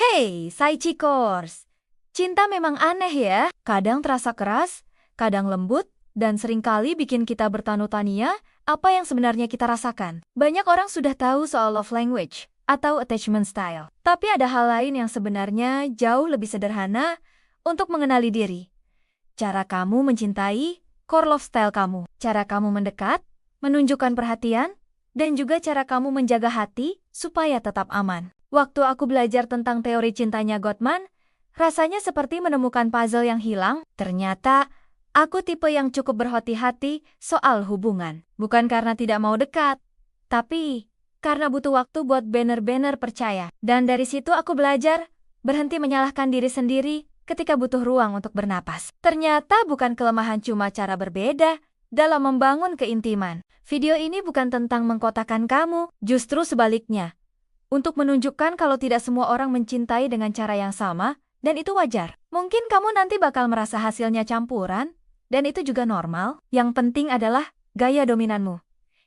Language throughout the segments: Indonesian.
Hey, Saichikors. Cinta memang aneh ya. Kadang terasa keras, kadang lembut, dan seringkali bikin kita bertanya-tanya apa yang sebenarnya kita rasakan. Banyak orang sudah tahu soal love language atau attachment style. Tapi ada hal lain yang sebenarnya jauh lebih sederhana untuk mengenali diri. Cara kamu mencintai, core love style kamu. Cara kamu mendekat, menunjukkan perhatian, dan juga cara kamu menjaga hati supaya tetap aman. Waktu aku belajar tentang teori cintanya Gottman, rasanya seperti menemukan puzzle yang hilang. Ternyata, aku tipe yang cukup berhati-hati soal hubungan. Bukan karena tidak mau dekat, tapi karena butuh waktu buat bener-bener percaya. Dan dari situ aku belajar berhenti menyalahkan diri sendiri ketika butuh ruang untuk bernapas. Ternyata bukan kelemahan, cuma cara berbeda dalam membangun keintiman. Video ini bukan tentang mengkotakkan kamu, justru sebaliknya. Untuk menunjukkan kalau tidak semua orang mencintai dengan cara yang sama, dan itu wajar. Mungkin kamu nanti bakal merasa hasilnya campuran, dan itu juga normal. Yang penting adalah gaya dominanmu,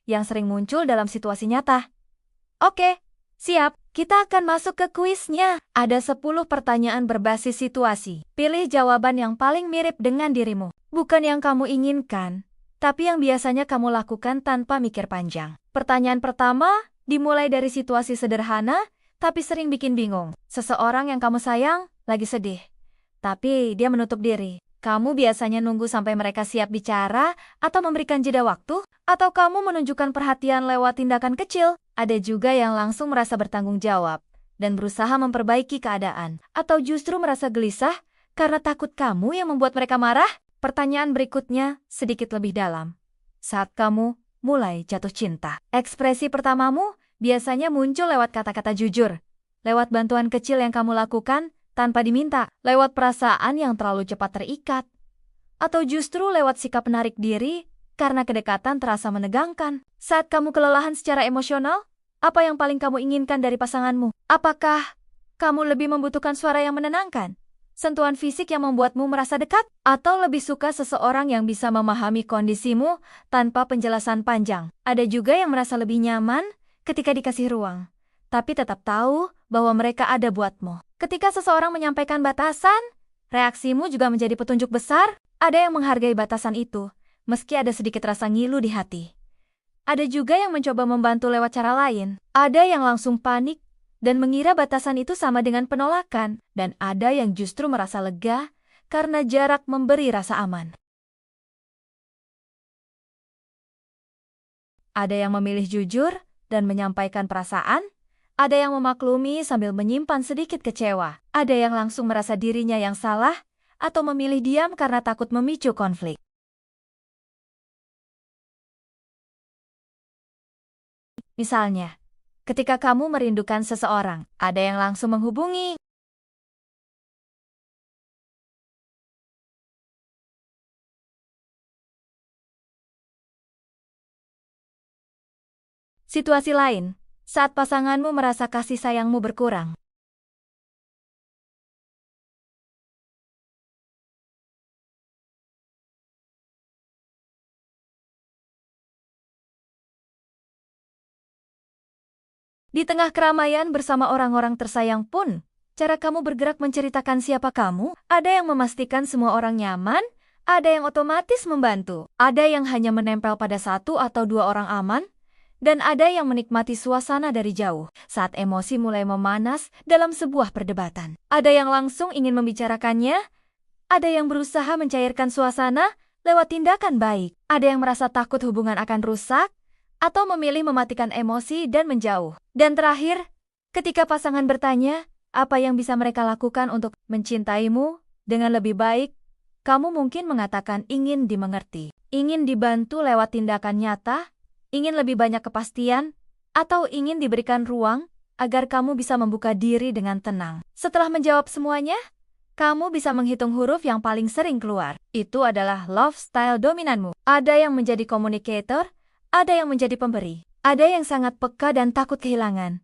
yang sering muncul dalam situasi nyata. Oke, siap. Kita akan masuk ke kuisnya. Ada 10 pertanyaan berbasis situasi. Pilih jawaban yang paling mirip dengan dirimu. Bukan yang kamu inginkan, tapi yang biasanya kamu lakukan tanpa mikir panjang. Pertanyaan pertama dimulai dari situasi sederhana, tapi sering bikin bingung. Seseorang yang kamu sayang lagi sedih, tapi dia menutup diri. Kamu biasanya nunggu sampai mereka siap bicara atau memberikan jeda waktu, atau kamu menunjukkan perhatian lewat tindakan kecil. Ada juga yang langsung merasa bertanggung jawab dan berusaha memperbaiki keadaan, atau justru merasa gelisah karena takut kamu yang membuat mereka marah. Pertanyaan berikutnya sedikit lebih dalam. Saat kamu mulai jatuh cinta, ekspresi pertamamu biasanya muncul lewat kata-kata jujur, lewat bantuan kecil yang kamu lakukan tanpa diminta, lewat perasaan yang terlalu cepat terikat, atau justru lewat sikap menarik diri karena kedekatan terasa menegangkan. Saat kamu kelelahan secara emosional, apa yang paling kamu inginkan dari pasanganmu? Apakah kamu lebih membutuhkan suara yang menenangkan, sentuhan fisik yang membuatmu merasa dekat, atau lebih suka seseorang yang bisa memahami kondisimu tanpa penjelasan panjang? Ada juga yang merasa lebih nyaman ketika dikasih ruang, tapi tetap tahu bahwa mereka ada buatmu. Ketika seseorang menyampaikan batasan, reaksimu juga menjadi petunjuk besar. Ada yang menghargai batasan itu, meski ada sedikit rasa ngilu di hati. Ada juga yang mencoba membantu lewat cara lain. Ada yang langsung panik dan mengira batasan itu sama dengan penolakan, dan ada yang justru merasa lega karena jarak memberi rasa aman. Ada yang memilih jujur dan menyampaikan perasaan, ada yang memaklumi sambil menyimpan sedikit kecewa, ada yang langsung merasa dirinya yang salah, atau memilih diam karena takut memicu konflik. Misalnya, ketika kamu merindukan seseorang, ada yang langsung menghubungi. Situasi lain, saat pasanganmu merasa kasih sayangmu berkurang. Di tengah keramaian bersama orang-orang tersayang pun, cara kamu bergerak menceritakan siapa kamu, ada yang memastikan semua orang nyaman, ada yang otomatis membantu, ada yang hanya menempel pada 1 atau 2 orang aman, dan ada yang menikmati suasana dari jauh saat emosi mulai memanas dalam sebuah perdebatan. Ada yang langsung ingin membicarakannya, ada yang berusaha mencairkan suasana lewat tindakan baik, ada yang merasa takut hubungan akan rusak, atau memilih mematikan emosi dan menjauh. Dan terakhir, ketika pasangan bertanya apa yang bisa mereka lakukan untuk mencintaimu dengan lebih baik, kamu mungkin mengatakan ingin dimengerti, ingin dibantu lewat tindakan nyata, ingin lebih banyak kepastian, atau ingin diberikan ruang agar kamu bisa membuka diri dengan tenang. Setelah menjawab semuanya, kamu bisa menghitung huruf yang paling sering keluar. Itu adalah love style dominanmu. Ada yang menjadi communicator, ada yang menjadi pemberi, ada yang sangat peka dan takut kehilangan,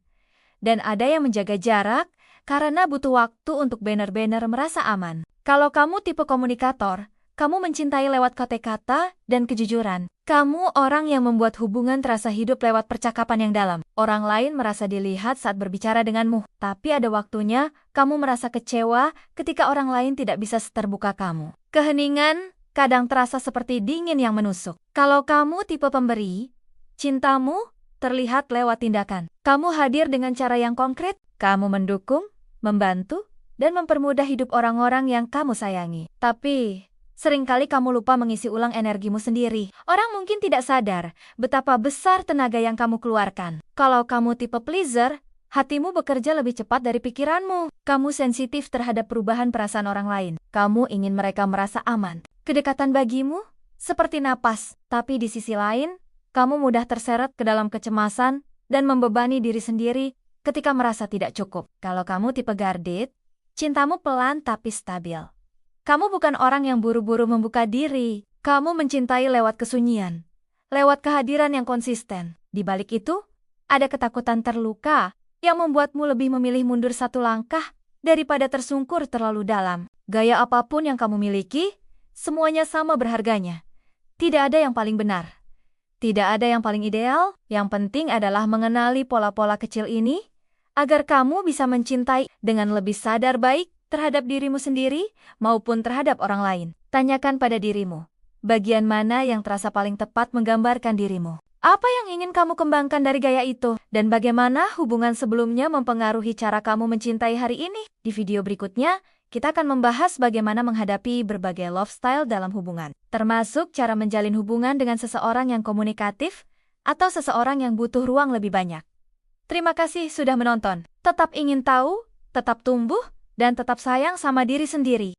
dan ada yang menjaga jarak karena butuh waktu untuk benar-benar merasa aman. Kalau kamu tipe komunikator, kamu mencintai lewat kata-kata dan kejujuran. Kamu orang yang membuat hubungan terasa hidup lewat percakapan yang dalam. Orang lain merasa dilihat saat berbicara denganmu, tapi ada waktunya kamu merasa kecewa ketika orang lain tidak bisa seterbuka kamu. Keheningan kadang terasa seperti dingin yang menusuk. Kalau kamu tipe pemberi, cintamu terlihat lewat tindakan. Kamu hadir dengan cara yang konkret, kamu mendukung, membantu, dan mempermudah hidup orang-orang yang kamu sayangi. Tapi seringkali kamu lupa mengisi ulang energimu sendiri. Orang mungkin tidak sadar betapa besar tenaga yang kamu keluarkan. Kalau kamu tipe pleaser, hatimu bekerja lebih cepat dari pikiranmu. Kamu sensitif terhadap perubahan perasaan orang lain. Kamu ingin mereka merasa aman. Kedekatan bagimu seperti napas, tapi di sisi lain, kamu mudah terseret ke dalam kecemasan dan membebani diri sendiri ketika merasa tidak cukup. Kalau kamu tipe guarded, cintamu pelan tapi stabil. Kamu bukan orang yang buru-buru membuka diri. Kamu mencintai lewat kesunyian, lewat kehadiran yang konsisten. Di balik itu, ada ketakutan terluka yang membuatmu lebih memilih mundur satu langkah daripada tersungkur terlalu dalam. Gaya apapun yang kamu miliki, semuanya sama berharganya. Tidak ada yang paling benar. Tidak ada yang paling ideal. Yang penting adalah mengenali pola-pola kecil ini agar kamu bisa mencintai dengan lebih sadar baik terhadap dirimu sendiri maupun terhadap orang lain. Tanyakan pada dirimu, bagian mana yang terasa paling tepat menggambarkan dirimu? Apa yang ingin kamu kembangkan dari gaya itu? Dan bagaimana hubungan sebelumnya mempengaruhi cara kamu mencintai hari ini? Di video berikutnya, kita akan membahas bagaimana menghadapi berbagai love style dalam hubungan, termasuk cara menjalin hubungan dengan seseorang yang komunikatif atau seseorang yang butuh ruang lebih banyak. Terima kasih sudah menonton. Tetap ingin tahu, tetap tumbuh, dan tetap sayang sama diri sendiri.